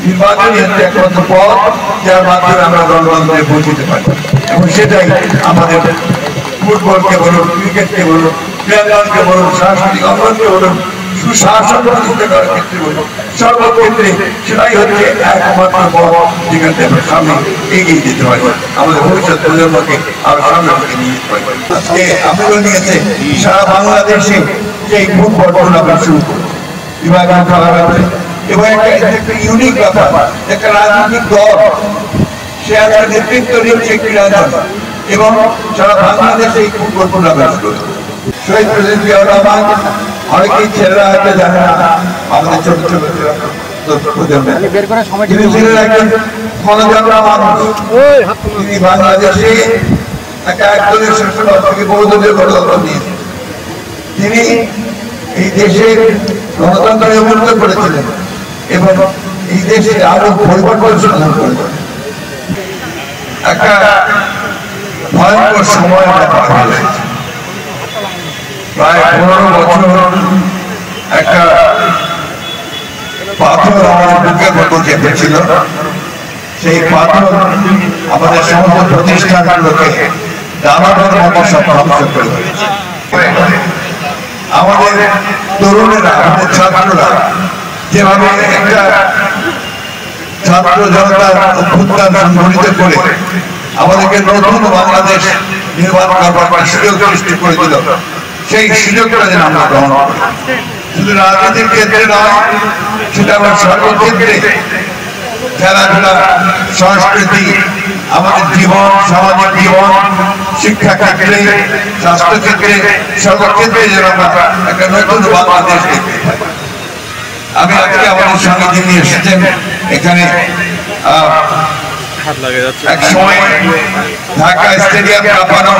নির্বাচনই হচ্ছে একমাত্র পথ যার মাধ্যমে আমরা গণতন্ত্রে পৌঁছতে পারি এবং সেটাই আমাদের ফুটবলকে বলুন, ক্রিকেটকে বলুন, ক্রীড়াঙ্গনকে বলুন, সাংস্কৃতিক অঙ্গনকে বলুন, সুশাসন প্রতিষ্ঠা করার ক্ষেত্রে বলুন, সর্বক্ষেত্রে সেটাই হচ্ছে একমাত্র পথ যেখান থেকে আমরা সামনে এগিয়ে যেতে পারি, আমাদের ভবিষ্যৎ প্রজন্মকে আরো সামনে থেকে নিয়ে যেতে পারি। আজকে আন্দোলন নিয়েছে সারা বাংলাদেশে যে ফুটবল টুর্নামেন্ট শুরু করে বিভাগীয় খেলা হয়েছে এবং একটা ইউনিক ব্যাপার, একটা রাজনৈতিক দল সে একটা নেতৃত্ব নিচ্ছে ক্রীড়াঙ্গন এবং সারা বাংলাদেশে এই ফুটবল টুর্নামেন্ট শুরু হয়েছে। শহীদ প্রেসিডেন্ট জিয়াউর রহমান অনেকেই ছেলেরা হয়তো জানে না, আমাদের ছোট ছোট তিনি ছিলেন একজন গণজাগরণ মানুষ। তিনি বাংলাদেশে একদলের শাসন থেকে বহুদলীয় গণতন্ত্র নিয়েছেন। তিনি এই দেশের গণতন্ত্র উন্নত করেছিলেন এবং এই দেশে আরো পরিবর্তন সাধন করেছেন। একটা ভয়ঙ্কর সময় আমরা পার হয়েছি, প্রায় 15 বছর একটা পাথর আমাদের বুকের মতো চেপেছিল। সেই পাথর আমাদের সমস্ত প্রতিষ্ঠানগুলোকে দানাদার মতো সব ধ্বংস করে দিয়েছে। আমাদের তরুণেরা, আমাদের ছাত্ররা যেভাবে একটা ছাত্র জনতার অভ্যুত্থান সংগঠিত করে আমাদেরকে নতুন বাংলাদেশ নির্মাণ করবার সুযোগ সৃষ্টি করে দিল, সেই সুযোগটা যেন আমরা গ্রহণ করি। শুধু রাজনীতির ক্ষেত্রে নয়, সেটা আমার সর্বক্ষেত্রে, খেলাধুলা, সংস্কৃতি, আমাদের জীবন, সামাজিক জীবন, শিক্ষা ক্ষেত্রে, স্বাস্থ্য ক্ষেত্রে, সর্বক্ষেত্রে যেন আমরা একটা নতুন বাংলাদেশ দেখতে পাই। আমি আজকে আমাদের সঙ্গে যিনি এসেছেন এখানে, এক সময় ঢাকা স্টেডিয়াম কাঁপানো